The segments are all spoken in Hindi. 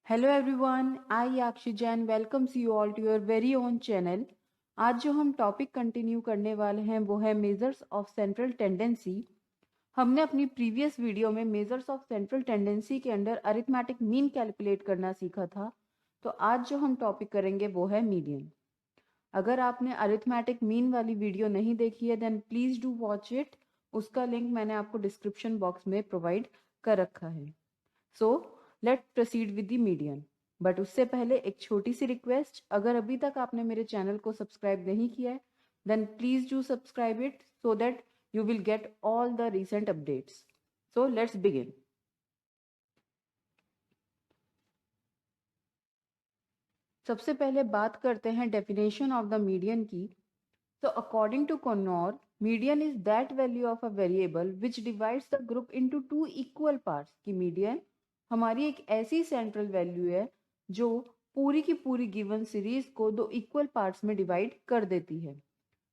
Hello everyone, I Aakshi Jain welcomes you all to your very own channel. आज जो हम टॉपिक कंटिन्यू करने वाले हैं वो है मेजर्स ऑफ सेंट्रल टेंडेंसी। हमने अपनी प्रीवियस वीडियो में मेजर्स ऑफ सेंट्रल टेंडेंसी के अंडर अरिथमेटिक मीन कैलकुलेट करना सीखा था। तो आज जो हम टॉपिक करेंगे वो है मीडियन। अगर आपने अरिथमेटिक मीन वाली वीडियो नहीं देखी है then please do watch it. उसका लिंक मैंने आपको डिस्क्रिप्शन बॉक्स में प्रोवाइड कर रखा है। So let proceed with the median. But उससे पहले एक छोटी सी रिक्वेस्ट, अगर अभी तक आपने मेरे चैनल को सब्सक्राइब नहीं किया है then please do subscribe it so that you will get all the recent updates. So let's begin. सबसे पहले बात करते हैं डेफिनेशन ऑफ द मीडियन की। तो according to Connor, median is that value of a variable which divides the group into two equal parts. की मीडियन हमारी एक ऐसी सेंट्रल वैल्यू है जो पूरी की पूरी गिवन सीरीज को दो इक्वल पार्ट्स में डिवाइड कर देती है।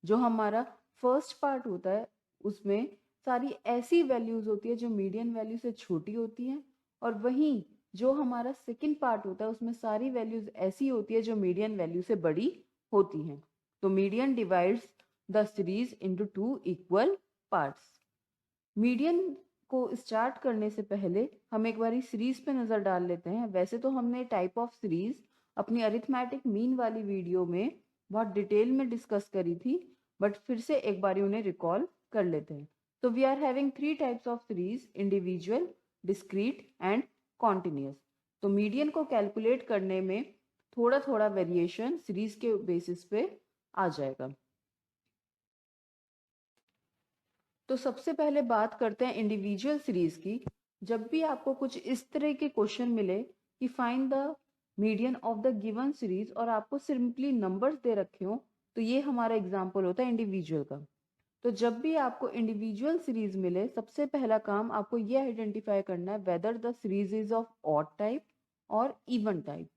जो हमारा फर्स्ट पार्ट होता है उसमें सारी ऐसी वैल्यूज होती है जो मीडियन वैल्यू से छोटी होती हैं, और वहीं जो हमारा सेकंड पार्ट होता है उसमें सारी वैल्यूज ऐसी होती है जो मीडियन वैल्यू से बड़ी होती हैं। तो median divides the series into two equal parts. Median को स्टार्ट करने से पहले हम एक बारी सीरीज पे नजर डाल लेते हैं। वैसे तो हमने टाइप ऑफ सीरीज अपनी अरिथमेटिक मीन वाली वीडियो में बहुत डिटेल में डिस्कस करी थी, बट फिर से एक बारी उन्हें रिकॉल कर लेते हैं। तो we are having three types of series, individual, discrete and continuous. तो मीडियन को कैलकुलेट करने में थोड़ा थोड़ा वेरिएशन सीरीज के बेसिस पे आ जाएगा। तो सबसे पहले बात करते हैं इंडिविजुअल सीरीज की। जब भी आपको कुछ इस तरह के क्वेश्चन मिले कि find the median of the given series और आपको सिंपली नंबर्स दे रखे हो, तो ये हमारा एग्जांपल होता है इंडिविजुअल का। तो जब भी आपको इंडिविजुअल सीरीज मिले सबसे पहला काम आपको ये आइडेंटिफाई करना है whether the series is of odd type और इवन टाइप।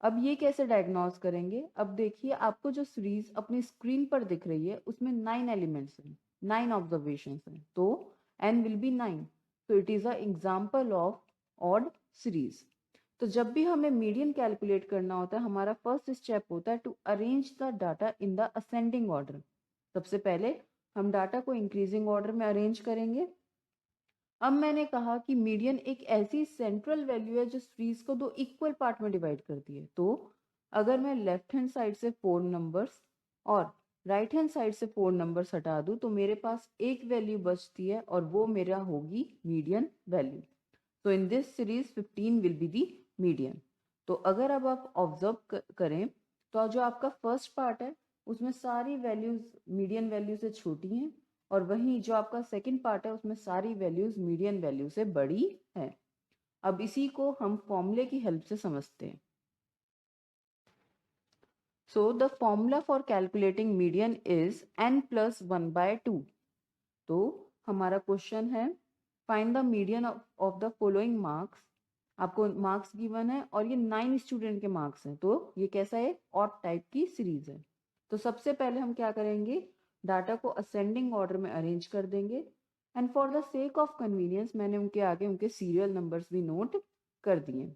अब ये कैसे डायग्नोज करेंगे? अब देखिए, आपको जो सीरीज अपनी स्क्रीन पर दिख रही है उसमें 9 एलिमेंट्स हैं, 9 ऑब्जर्वेशंस हैं, तो n विल बी 9। तो it is a example of odd series. तो जब भी हमें मीडियन कैलकुलेट करना होता है हमारा फर्स्ट स्टेप होता है to arrange the data in the ascending order. सबसे पहले हम डाटा को इंक्रीजिंग ऑर्डर में अरेंज करेंगे। अब मैंने कहा कि मीडियन एक ऐसी सेंट्रल वैल्यू है जो सीरीज को दो इक्वल पार्ट में डिवाइड करती है। तो अगर मैं लेफ्ट हैंड साइड से 4 नंबर्स और राइट हैंड साइड से 4 नंबर्स हटा दूं तो मेरे पास एक वैल्यू बचती है और वो मेरा होगी मीडियन वैल्यू। तो in this series 15 will be the median. तो अगर अब आप ऑब्जर्व करें तो जो आपका फर्स्ट पार्ट है उसमें सारी वैल्यूज मीडियन वैल्यू से छोटी हैं, और वहीं जो आपका सेकंड पार्ट है उसमें सारी वैल्यूज मीडियन वैल्यू से बड़ी है। अब इसी को हम फॉर्मूले की हेल्प से समझते हैं। So the formula for calculating median is n+1/2। तो हमारा क्वेश्चन है find the median of the following marks. आपको मार्क्स गिवन है और ये 9 स्टूडेंट के मार्क्स हैं, तो ये कैसा है? ऑड टाइप की सीरीज है। तो सबसे पहले हम क्या करेंगे, डाटा को असेंडिंग ऑर्डर में अरेंज कर देंगे, and for the sake of convenience मैंने उनके आगे उनके सीरियल नंबर्स भी नोट कर दिए।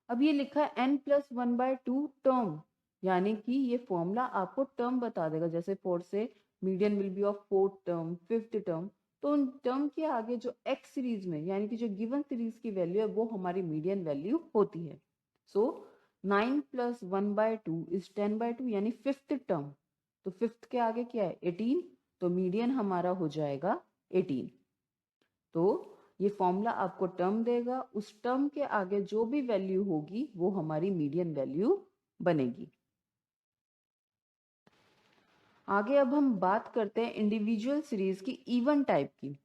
अब ये लिखा है n+1/2 टर्म, यानी कि ये फॉर्मूला आपको टर्म बता देगा। जैसे 4 से median will B of 4th term, 5th term, तो उन टर्म के आगे जो x सीरीज में यानी कि जो गिवन सीरीज की वैल्यू है वो हमारी मीडियन वैल्यू होती है। सो 9+1/2 इज 10/2 यानी 5th टर्म। तो 5th के आगे क्या है? 18। तो मीडियन हमारा हो जाएगा 18। तो ये फॉर्मूला आपको टर्म देगा, उस टर्म के आगे जो भी वैल्यू होगी वो हमारी मीडियन वैल्यू बनेगी। आगे अब हम बात करते हैं इंडिविजुअल सीरीज की इवन टाइप की।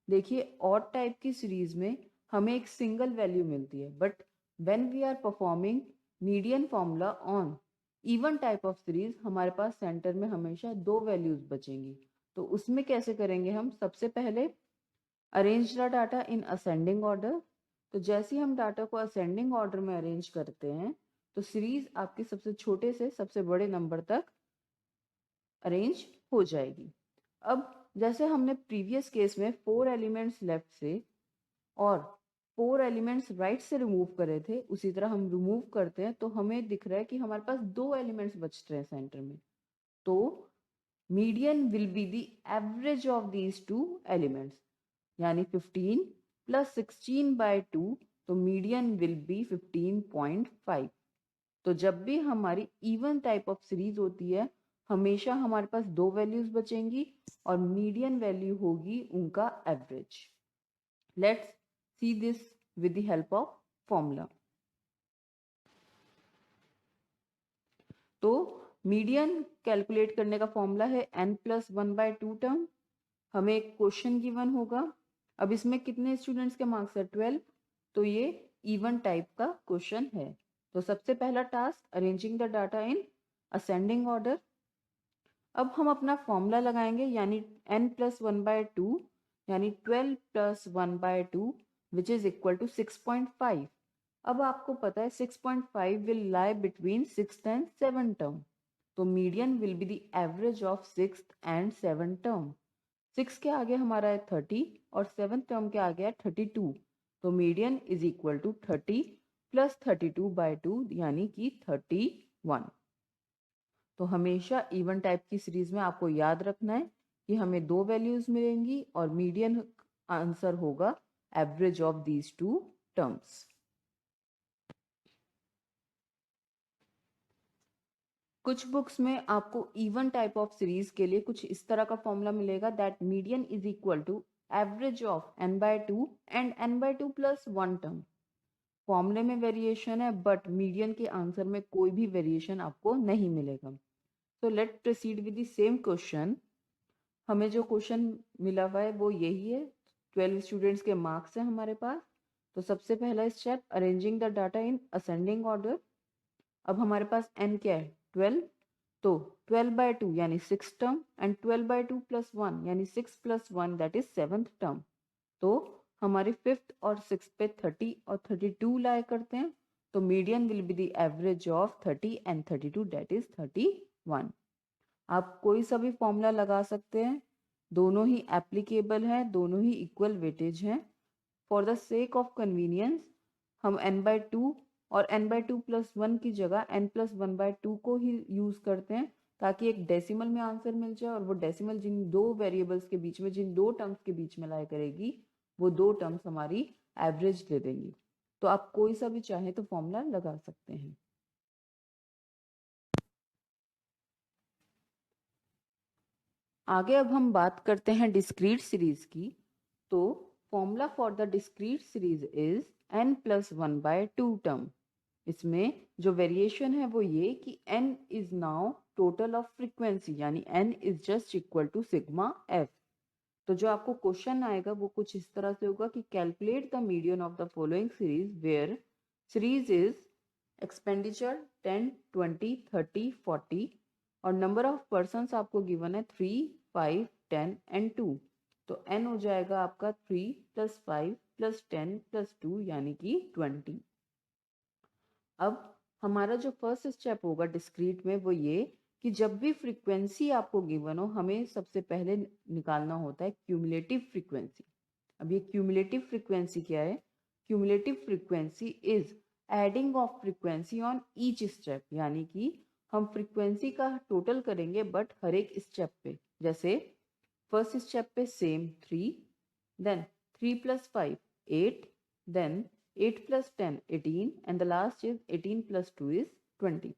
देखिए, ऑड टाइप की सीरीज में हमें एक सिंगल वैल्यू मिलती है, but when we are performing median formula on even type of series हमारे पास सेंटर में हमेशा दो वैल्यूज बचेंगी। तो उसमें कैसे करेंगे हम? सबसे पहले arrange the data in ascending order. तो जैसे ही हम डाटा को असेंडिंग ऑर्डर में अरेंज करते हैं तो सीरीज आपके सबसे छोटे से सबसे बड़े नंबर तक अरेंज हो जाएगी। अब जैसे हमने प्रीवियस केस में 4 एलिमेंट्स लेफ्ट से और 4 एलिमेंट्स राइट से रिमूव करे थे उसी तरह हम रिमूव करते हैं तो हमें दिख रहा है कि हमारे पास 2 एलिमेंट्स बचते हैं सेंटर में। तो median will be the average of these 2 elements, यानी 15 प्लस 16/2, तो मीडियन विल बी 15.5। तो जब भी हमारी इवन टाइप ऑफ सीरीज होती है हमेशा हमारे पास 2 वैल्यूज बचेंगी और मीडियन वैल्यू होगी उनका average. Let's see this with the help of formula. तो मीडियन कैलकुलेट करने का फॉर्मूला है n+1/2 टर्म। हमें एक क्वेश्चन गिवन होगा। अब इसमें कितने स्टूडेंट्स के मार्क्स है 12, तो ये इवन टाइप का क्वेश्चन है। तो सबसे पहला task arranging the data in ascending order. अब हम अपना फॉर्मूला लगाएंगे, यानी n+1/2 यानी 12 + 1/2 विच इज इक्वल टू 6.5। अब आपको पता है 6.5 will lie between 6th and 7th term, तो median will be the average of 6th and 7th term. 6 के आगे हमारा है 30 और 7th टर्म के आगे है 32, तो median is equal to 30 plus 32/2 यानी कि 31। तो हमेशा इवन टाइप की सीरीज में आपको याद रखना है कि हमें 2 वैल्यूज मिलेंगी और मीडियन आंसर होगा एवरेज ऑफ दीज 2 टर्म्स। कुछ बुक्स में आपको इवन टाइप ऑफ सीरीज के लिए कुछ इस तरह का फॉर्मूला मिलेगा, that median is equal to average of n/2 and n/2 + 1 term. फॉर्मूले में वेरिएशन है बट मीडियन के आंसर में कोई भी वेरिएशन आपको नहीं मिलेगा। तो late proceed with the same question. हमें जो क्वेश्चन मिला हुआ है वो यही है। 12 स्टूडेंट्स के मार्क्स हैं हमारे पास। तो सबसे पहला step arranging the data in ascending order. अब हमारे पास n क्या है 12, तो 12/2 यानी 6 टर्म एंड 12/2 + 1 यानी 6 + 1 दैट इज 7th टर्म। तो हमारे 5th और 6th पे 30 और 32 लाए करते हैं, तो median will be the average of 30 and 32 that is 31। आप कोई सा भी फॉर्मूला लगा सकते हैं, दोनों ही एप्लीकेबल है, दोनों ही इक्वल वेटेज हैं। For the sake of convenience हम n/2 और n/2 + 1 की जगह n+1/2 को ही यूज करते हैं ताकि एक डेसिमल में आंसर मिल जाए और वो डेसिमल जिन 2 वेरिएबल्स के बीच में, जिन 2 टर्म्स के बीच में लाया करेगी, वो 2 टर्म्स हमारी एवरेज दे देंगी। तो आप कोई सा भी चाहे तो फॉर्मूला लगा सकते हैं। आगे अब हम बात करते हैं डिस्क्रीट सीरीज की। तो formula for the discrete series is n+1/2 term. इसमें जो वेरिएशन है वो ये कि n is now total of frequency, यानी n is just equal to sigma f। तो जो आपको क्वेश्चन आएगा वो कुछ इस तरह से होगा कि calculate the median of the following series where series is expenditure 10, 20, 30, 40 और नंबर ऑफ पर्सन्स आपको गिवन है 3, 5, 10 एंड 2। तो n हो जाएगा आपका 3 + 5 + 10 + 2 यानी कि 20। अब हमारा जो फर्स्ट स्टेप होगा डिस्क्रीट में वो ये कि जब भी फ्रीक्वेंसी आपको गिवन हो हमें सबसे पहले निकालना होता है क्यूमुलेटिव फ्रीक्वेंसी। अब ये क्यूमुलेटिव फ्रीक्वेंसी क्या है? Cumulative frequency is adding of frequency on each step, यानी कि हम फ्रीक्वेंसी का टोटल करेंगे बट हर एक स्टेप पे। जैसे फर्स्ट स्टेप पे same 3, then 3 + 5 8, then 8 + 10 18 and the last is 18 + 2 is 20।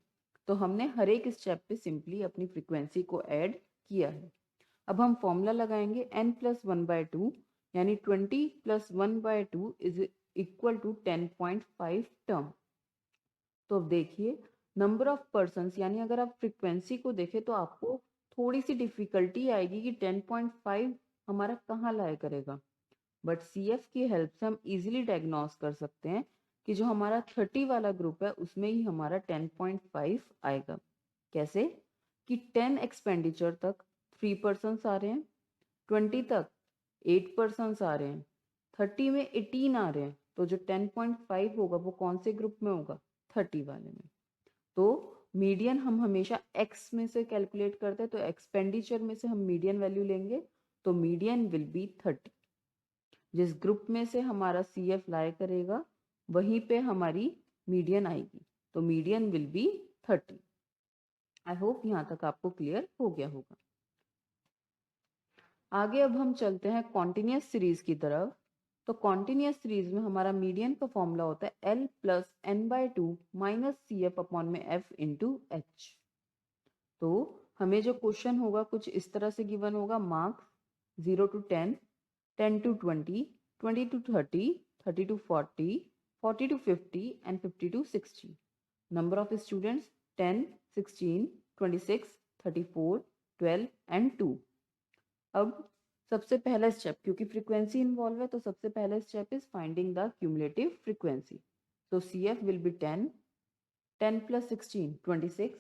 तो हमने हर एक स्टेप पे सिंपली अपनी फ्रीक्वेंसी को ऐड किया है। अब हम फॉर्मूला लगाएंगे n+1/2 यानी 20 + 1/2 इज इक्वल टू 10.5 टर्म। तो अब देखिए नंबर ऑफ पर्सन्स, यानी अगर आप फ्रीक्वेंसी को देखें तो आपको थोड़ी सी डिफिकल्टी आएगी कि 10.5 हमारा कहाँ लाया करेगा, बट CF की हेल्प से हम इजीली डायग्नोस कर सकते हैं कि जो हमारा 30 वाला ग्रुप है उसमें ही हमारा 10.5 आएगा। कैसे कि 10 एक्सपेंडिचर तक 3 पर्सन्स आ रहे हैं, 20 तक 8 पर्सन्स आ रहे हैं, 30 में 18 आ रहे हैं, तो जो 10.5 होगा वो कौन से ग्रुप में होगा? 30 वाले में। तो मीडियन हम हमेशा x में से कैलकुलेट करते हैं, तो एक्सपेंडिचर में से हम मीडियन वैल्यू लेंगे, तो मीडियन विल बी 30। जिस ग्रुप में से हमारा CF लाई करेगा वहीं पे हमारी मीडियन आएगी, तो median will B 30। I hope यहाँ तक आपको क्लियर हो गया होगा। आगे अब हम चलते हैं कॉन्टिन्यूस सीरीज की तरफ। तो कॉन्टिन्यूस सीरीज में हमारा मीडियन का फॉर्मूला होता है L plus n/2 minus CF upon में F इंटू H। तो हमें जो क्वेश्चन होगा कुछ इस तरह से गिवन होगा, marks 0 to 10, 10 to 20, 20 to 30, 30 to 40, 40 to 50 and 50 to 60। Number of students 10, 16, 26, 34, 12 and 2। अब सबसे पहला स्टेप, क्योंकि फ्रीक्वेंसी इन्वॉल्व है, तो सबसे पहला step is finding the cumulative frequency. तो CF will be 10, 10 plus 16 26,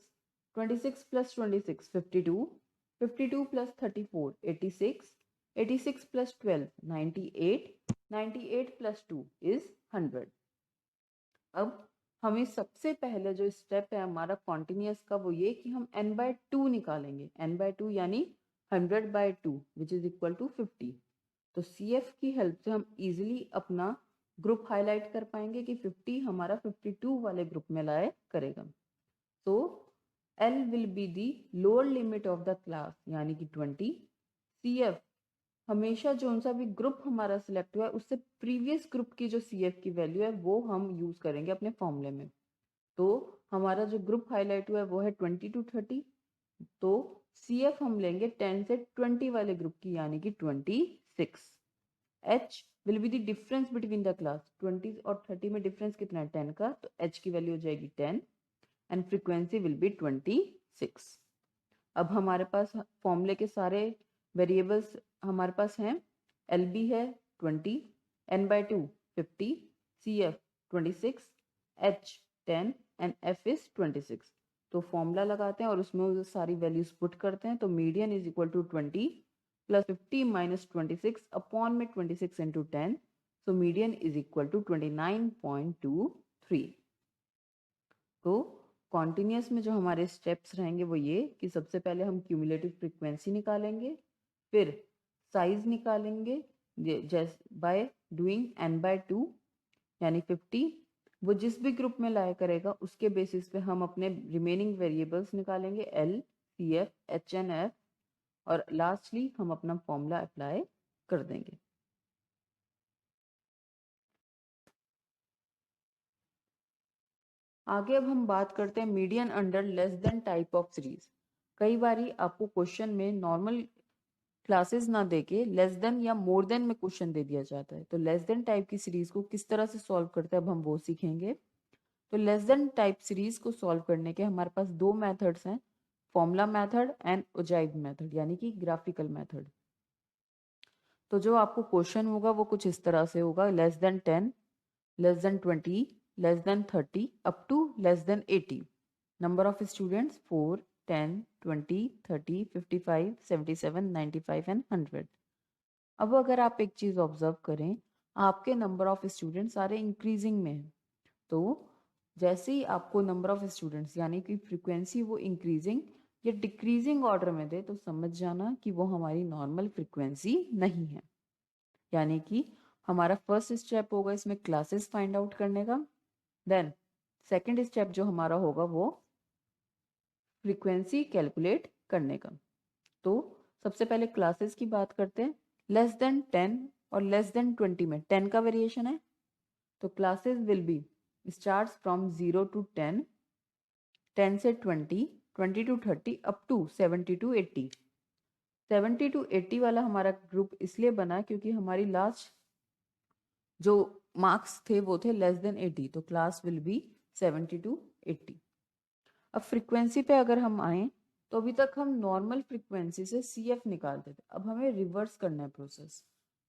26 plus 26 52, 52 plus 34 86, 86 plus 12 98, 98 plus 2 is 100। अब हमें सबसे पहले जो स्टेप है हमारा कॉन्टिन्यूस का वो ये कि हम n/2 निकालेंगे। n/2 यानी 100/2 विच इज इक्वल टू 50। तो CF की हेल्प से हम इजीली अपना ग्रुप हाईलाइट कर पाएंगे कि 50 हमारा 52 वाले ग्रुप में लाए करेगा। तो L will be the lower limit of the class यानी कि 20। CF हमेशा जो सा भी ग्रुप हमारा सिलेक्ट हुआ है उससे प्रीवियस ग्रुप की जो CF की वैल्यू है वो हम यूज करेंगे अपने फॉर्मूले में। तो हमारा जो ग्रुप हाईलाइट हुआ है वो है 20 to 30। तो CF हम लेंगे 10 से 20 वाले ग्रुप की यानी कि 26। H will be the difference between the class. 20 और 30 में डिफरेंस कितना है 10 का, तो H की वैल्यू हो जाएगी 10 एंड फ्रीक्वेंसी विल बी 26। अब हमारे पास फॉर्मूले के सारे वेरिएबल्स हमारे पास हैं। LB है 20, n/2 50, CF 26, H 10 and F is 26। तो फॉर्मूला लगाते हैं और उसमें वो सारी वैल्यूज पुट करते हैं। तो median is equal to 20 plus 50 minus 26 upon में 26 into 10। So median is equal to 29.23। तो कॉन्टिन्यूस में जो हमारे स्टेप्स रहेंगे वो ये कि सबसे पहले हम क्यूमुलेटिव फ्रीक्वेंसी निकालेंगे, फिर साइज निकालेंगे जैसे बाय डूइंग n/2 यानी 50। वो जिस भी ग्रुप में लाया करेगा उसके बेसिस पे हम अपने रिमेनिंग वेरिएबल्स निकालेंगे L, CF, H and F, और लास्टली हम अपना फॉर्मूला अप्लाई कर देंगे। आगे अब हम बात करते हैं median under less than type of series. कई बारी आपको क्वेश्चन में नॉर्मल क्लासेस ना देके लेस देन या मोर देन में क्वेश्चन दे दिया जाता है। तो लेस देन टाइप की सीरीज को किस तरह से सॉल्व करते हैं अब हम वो सीखेंगे। तो लेस देन टाइप सीरीज को सॉल्व करने के हमारे पास दो मेथड्स हैं, formula method and ogive method यानी कि ग्राफिकल मेथड। तो जो आपको क्वेश्चन होगा वो कुछ इस तरह से होगा, less than 10, less than 20, less than 30 up to less than 80। number of students 4, 10, 20, 30, 55, 77, 95 and 100। अब अगर आप एक चीज ऑब्जर्व करें, आपके नंबर ऑफ स्टूडेंट सारे इंक्रीजिंग में है। तो जैसे ही आपको नंबर ऑफ स्टूडेंट्स यानी कि फ्रीक्वेंसी वो इंक्रीजिंग या डिक्रीजिंग ऑर्डर में दे तो समझ जाना कि वो हमारी नॉर्मल फ्रीक्वेंसी नहीं है। यानी कि हमारा फर्स्ट स्टेप होगा इसमें क्लासेस फाइंड आउट करने का। देन सेकेंड स्टेप जो हमारा होगा वो फ्रीक्वेंसी कैलकुलेट करने का। तो सबसे पहले क्लासेस की बात करते हैं। लेस देन 10 और लेस देन 20 में 10 का वेरिएशन है, तो classes will be starts from 0 to 10, 10 से 20, 20 to 30 up to 70 to 80। 70 to 80 वाला हमारा ग्रुप इसलिए बना क्योंकि हमारी लास्ट जो मार्क्स थे वो थे लेस देन 80, तो क्लास विल बी 70 to 80। अब फ्रीक्वेंसी पे अगर हम आए तो अभी तक हम नॉर्मल फ्रीक्वेंसी से CF निकालते थे, अब हमें रिवर्स करना है प्रोसेस।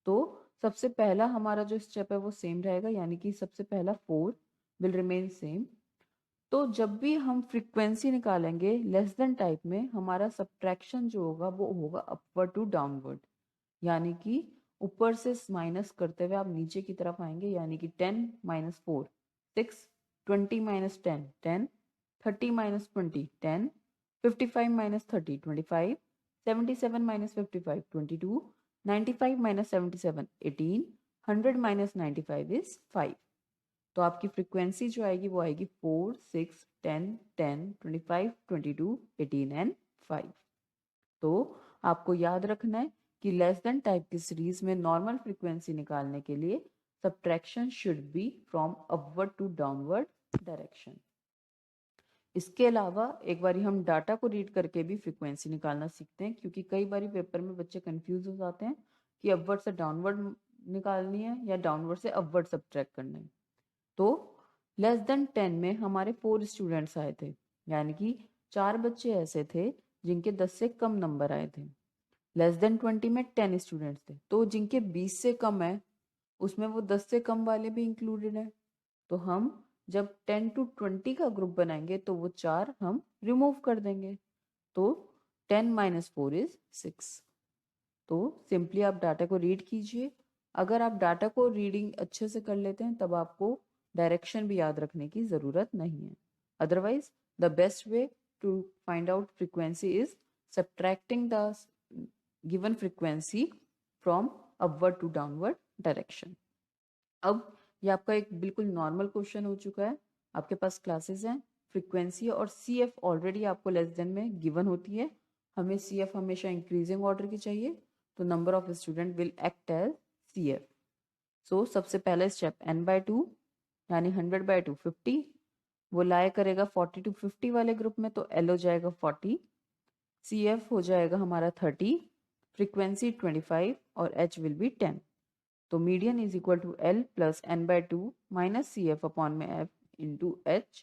तो सबसे पहला हमारा जो स्टेप है वो सेम रहेगा, यानी कि सबसे पहला 4 विल रिमेन सेम। तो जब भी हम फ्रीक्वेंसी निकालेंगे लेस देन टाइप में हमारा सब्ट्रैक्शन जो होगा वो होगा अपवर्ड टू डाउनवर्ड, यानी कि ऊपर से माइनस करते हुए आप नीचे की तरफ आएंगे। यानी कि 10 minus 4 6, 20 minus 10 10, 30 minus 20 10, 55 minus 30 25, 77 minus 55 22, 95 minus 77 18, 100 minus 95 is 5। तो आपकी फ्रीक्वेंसी जो आएगी वो आएगी 4, 6, 10, 10, 25, 22, 18 एंड 5। तो आपको याद रखना है कि लेस देन टाइप की सीरीज में नॉर्मल फ्रीक्वेंसी निकालने के लिए subtraction should be from upward to downward direction. इसके अलावा एक बार हम डाटा को रीड करके भी फ्रीक्वेंसी निकालना सीखते हैं, क्योंकि कई बार पेपर में बच्चे कंफ्यूज हो जाते हैं कि अपवर्ड से डाउनवर्ड निकालनी है या डाउनवर्ड से अपवर्ड सब्ट्रैक्ट करना है। तो लेस देन 10 में हमारे 4 स्टूडेंट्स आए थे, यानी कि 4 बच्चे ऐसे थे जिनके 10 से कम नंबर आए थे। लेस देन 20 में 10 स्टूडेंट्स थे, तो जिनके 20 से कम है उसमें वो 10 से कम वाले भी इंक्लूडेड है। तो हम जब 10 to 20 का ग्रुप बनाएंगे तो वो 4 हम रिमूव कर देंगे। तो 10 minus 4 is 6। तो सिंपली आप डाटा को रीड कीजिए। अगर आप डाटा को रीडिंग अच्छे से कर लेते हैं तब आपको डायरेक्शन भी याद रखने की ज़रूरत नहीं है। Otherwise the best way to find out frequency is subtracting the given frequency from upward to downward direction. अब ये आपका एक बिल्कुल नॉर्मल क्वेश्चन हो चुका है। आपके पास क्लासेस हैं, फ्रीक्वेंसी और सी एफ ऑलरेडी आपको लेस देन में गिवन होती है। हमें सी एफ हमेशा इंक्रीजिंग ऑर्डर की चाहिए, तो number of student will act as C F. So सबसे पहला स्टेप n/2 यानी 100/2 50, वो लाया करेगा 40 to 50 वाले ग्रुप में, तो L हो जाएगा 40, सी एफ हो जाएगा हमारा 30, फ्रीक्वेंसी 25 और H विल बी 10। तो median is equal to L plus n/2 minus C F upon में F इंटू H।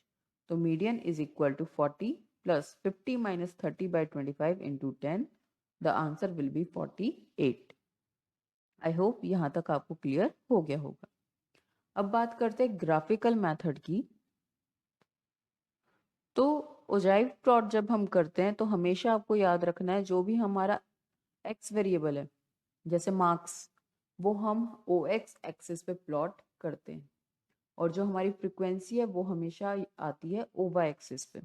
तो median is equal to 40 plus 50 minus 30/25 into 10। The answer will be 48। I hope यहाँ तक आपको क्लियर हो गया होगा। अब बात करते हैं ग्राफिकल मेथड की। तो ओजाइव प्लॉट जब हम करते हैं तो हमेशा आपको याद रखना है जो भी हमारा एक्स वेरिएबल है, जैसे मार्क्स, वो हम ओ एक्स एक्सिस पे प्लॉट करते हैं, और जो हमारी फ्रीक्वेंसी है वो हमेशा आती है ओ वाई एक्सिस पे।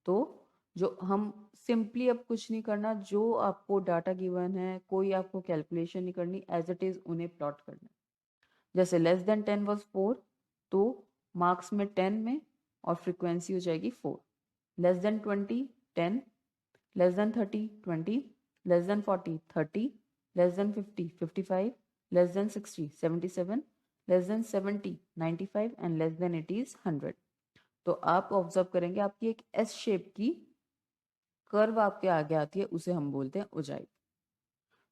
तो जो हम सिंपली अब कुछ नहीं करना, जो आपको डाटा गिवन है कोई आपको कैलकुलेशन नहीं करनी, एज इट इज उन्हें प्लॉट करना। जैसे लेस देन 10 वॉज 4, तो मार्क्स में 10 में और फ्रीक्वेंसी हो जाएगी 4। Less than 20 10, less than 30 20, less than 40 30, less than 50 55, less than 60 77, less than 70 95 and less than it is 100। तो आप ऑब्जर्व करेंगे आपकी एक एस शेप की कर्व आपके आगे आती है, उसे हम बोलते हैं ओजाइव।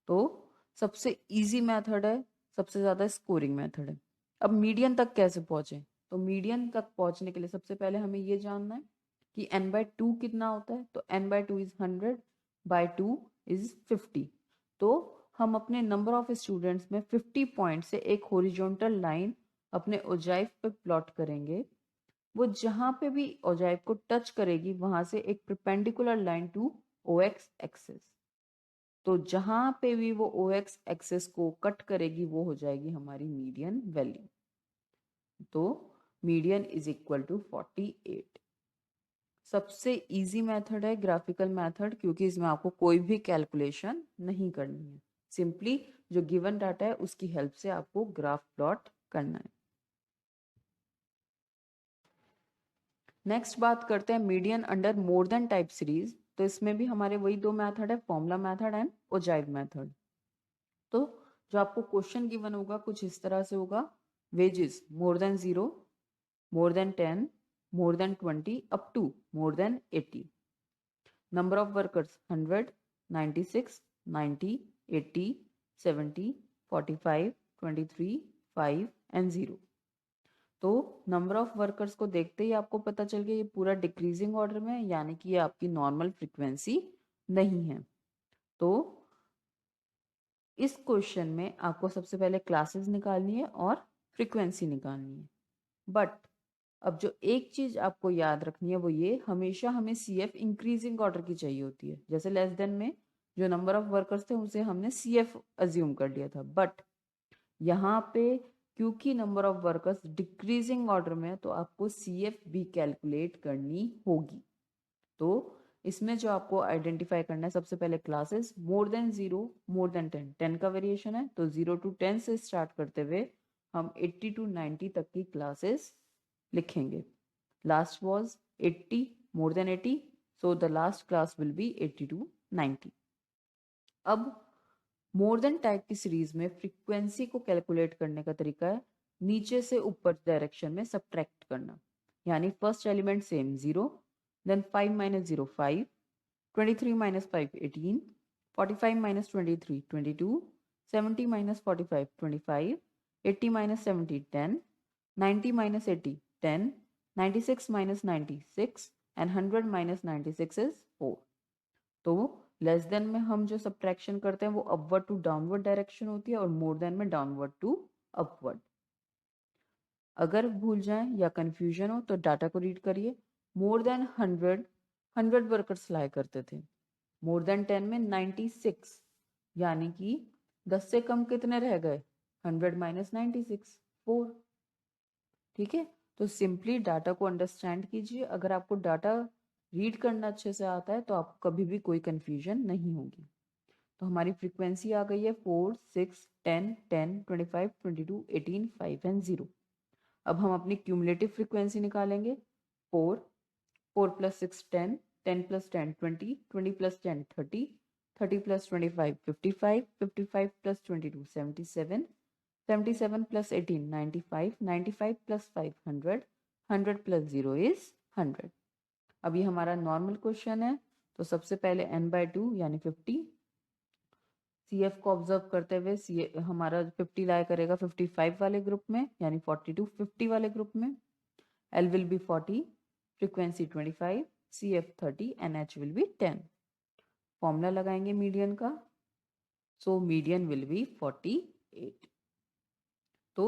तो सबसे इजी मेथड है, सबसे ज्यादा स्कोरिंग मेथड है। अब मीडियन तक कैसे पहुंचे? तो मीडियन तक पहुंचने के लिए सबसे पहले हमें ये जानना है कि n/2 कितना होता है। तो n/2 इज 100/2 इज 50। तो हम अपने नंबर ऑफ स्टूडेंट्स में 50 पॉइंट से एक हॉरिजॉन्टल लाइन अपने ओजाइव पे प्लॉट करेंगे। वो जहां पे भी ओजाइव को टच करेगी वहां से एक perpendicular line to O X axis. तो जहां पे भी वो ओ एक्स एक्सिस को कट करेगी वो हो जाएगी हमारी मीडियन वैल्यू। तो मीडियन इज इक्वल टू 48। सबसे इजी मेथड है ग्राफिकल मेथड, क्योंकि इसमें आपको कोई भी कैलकुलेशन नहीं करनी है। सिंपली जो गिवन डाटा है उसकी हेल्प से आपको ग्राफ प्लॉट करना है। नेक्स्ट बात करते हैं median under more than type series. तो इसमें भी हमारे वही दो मेथड है, formula method and ogive method. तो जो आपको क्वेश्चन गिवन होगा कुछ इस तरह से होगा, wages more than 0, more than 10, more than 20 up to more than 80। Number of workers 100, 96, 90, 80, 70, 45, 23, 5 and 0। तो नंबर ऑफ वर्कर्स को देखते ही आपको पता चल गया ये पूरा डिक्रीजिंग ऑर्डर में है, यानी कि ये आपकी नॉर्मल फ्रीक्वेंसी नहीं है। तो इस क्वेश्चन में आपको सबसे पहले क्लासेस निकालनी है और फ्रीक्वेंसी निकालनी है। बट अब जो एक चीज आपको याद रखनी है वो ये, हमेशा हमें सी एफ इंक्रीजिंग ऑर्डर की चाहिए होती है। जैसे लेस देन में जो नंबर ऑफ वर्कर्स थे उसे हमने सी एफ अज्यूम कर लिया था, बट यहाँ पे क्योंकि number of workers decreasing order में है तो आपको सी एफ भी कैलकुलेट करनी होगी। तो इसमें जो आपको आइडेंटिफाई करना है सबसे पहले classes more than 0, more than 10, 10 का वेरिएशन है तो 0 to 10 से स्टार्ट करते हुए हम 80 to 90 तक की क्लासेस लिखेंगे. Last was 80, more than 80, so the last class will be 80 to 90. अब मोर देन टाइप की सीरीज में फ्रीक्वेंसी को कैलकुलेट करने का तरीका है नीचे से ऊपर डायरेक्शन में सब्ट्रैक्ट करना. यानी first element same 0, then 5 minus 0 5, 23 minus 5 18, 45 minus 23 22, 70 minus 45 25, 80 minus 70 10, 90 minus 80 10, 96 minus 90 6, and 100 minus 96 is 4. तो लेस देन में हम जो सब्ट्रैक्शन करते हैं वो अपवर्ड टू डाउनवर्ड डायरेक्शन होती है और मोर देन में डाउनवर्ड टू अपवर्ड. अगर भूल जाएं या कंफ्यूजन हो तो डाटा को रीड करिए. मोर देन 100 वर्कर्स लाई करते थे. मोर देन 10 में 96, यानी कि 10 से कम कितने रह गए? 100 माइनस 96 4. ठीक है, तो सिंपली डाटा को अंडरस्टैंड कीजिए. अगर आपको डाटा रीड करना अच्छे से आता है तो आपको कभी भी कोई कंफ्यूजन नहीं होगी. तो हमारी फ्रीक्वेंसी आ गई है 4 6 10 10 25 22 18 5 एंड 0. अब हम अपनी क्यूमुलेटिव फ्रीक्वेंसी निकालेंगे. 4 4 plus 6 10, 10 plus 10 20, 20 plus 10 30, 30 plus 25 55, 55 plus 22 77, 77 plus 18 95, 95 plus 5 100, 100 plus 0 is 100. अब ये हमारा नॉर्मल क्वेश्चन है. तो सबसे पहले n/2 यानी 50. CF को ऑब्जर्व करते हुए हमारा 50 लाया करेगा 55 वाले ग्रुप में, यानी 42 50 वाले ग्रुप में. L will be 40, frequency 25, CF 30 and H will be 10. Formula लगाएंगे मीडियन का. सो मीडियन विल बी 48. तो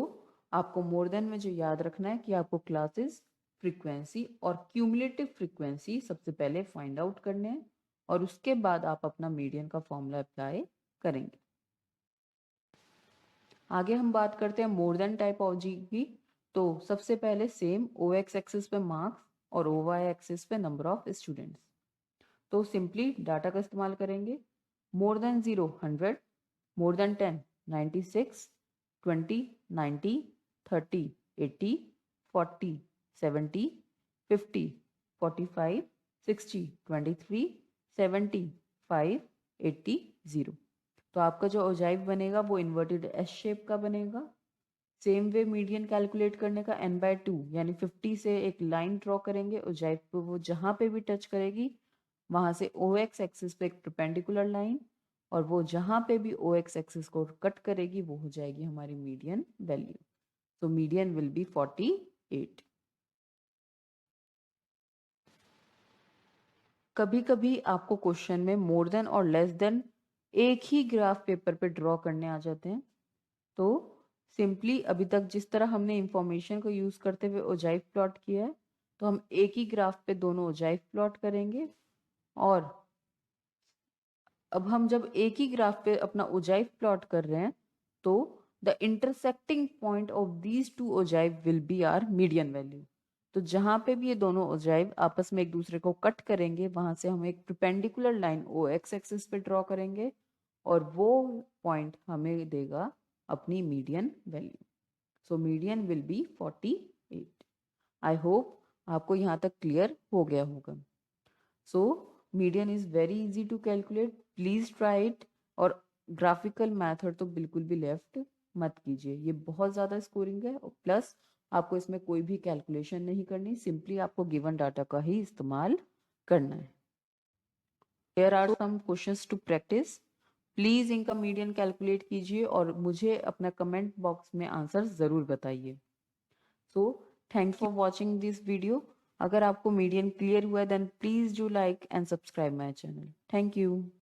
आपको मोर देन में जो याद रखना है कि आपको क्लासेस, फ्रीक्वेंसी और क्यूमुलेटिव फ्रीक्वेंसी सबसे पहले फाइंड आउट करने हैं और उसके बाद आप अपना मीडियन का फॉर्मूला अप्लाई करेंगे. आगे हम बात करते हैं मोर देन टाइप ऑफ जी की. तो सबसे पहले सेम OX एक्सिस पे मार्क्स और OY एक्सिस पे नंबर ऑफ स्टूडेंट्स. तो सिंपली डाटा का इस्तेमाल करेंगे. मोर देन 0 100, मोर देन 10 96, 20 90, 30 80, 40 70, 50 45, 60 23, 70 5, 80 0. तो आपका जो ओजाइव बनेगा वो इन्वर्टेड एस शेप का बनेगा. सेम वे मीडियन कैलकुलेट करने का n/2 यानी 50 से एक लाइन ड्रॉ करेंगे. ओजाइव को वो जहाँ पे भी टच करेगी वहां से OX एक्सिस पे एक परपेंडिकुलर लाइन, और वो जहाँ पे भी OX एक्सिस को कट करेगी वो हो जाएगी हमारी मीडियन वैल्यू. तो मीडियन विल बी 48. कभी कभी आपको क्वेश्चन में मोर देन और लेस देन एक ही ग्राफ पेपर पे ड्रॉ करने आ जाते हैं. तो सिंपली अभी तक जिस तरह हमने इंफॉर्मेशन को यूज करते हुए ओजाइव प्लॉट किया है, तो हम एक ही ग्राफ पे दोनों ओजाइव प्लॉट करेंगे. और अब हम जब एक ही ग्राफ पे अपना ओजाइव प्लॉट कर रहे हैं तो the intersecting point of these two ogive will be our median value. तो जहां पे भी ये दोनों ओजाइव आपस में एक दूसरे को कट करेंगे वहां से हम एक परपेंडिकुलर लाइन OX एक्सिस पे ड्रॉ करेंगे और वो पॉइंट हमें देगा अपनी median value. So median will be 48. I hope आपको यहाँ तक क्लियर हो गया होगा. So median is very easy to calculate. Please try it. और ग्राफिकल मैथड तो बिल्कुल भी लेफ्ट मत कीजिए. ये बहुत ज़्यादा स्कोरिंग है. प्लस आपको इसमें कोई भी कैलकुलेशन नहीं करनी. सिंपली आपको गिवन डाटा का ही इस्तेमाल करना है. There are some questions to practice. Please इनका मीडियन कैलकुलेट कीजिए और मुझे अपना कमेंट बॉक्स में आंसर ज़रूर बताइए. So thanks for watching this video. अगर आपको मीडियन क्लियर हुआ है then please do like and subscribe my channel. Thank you.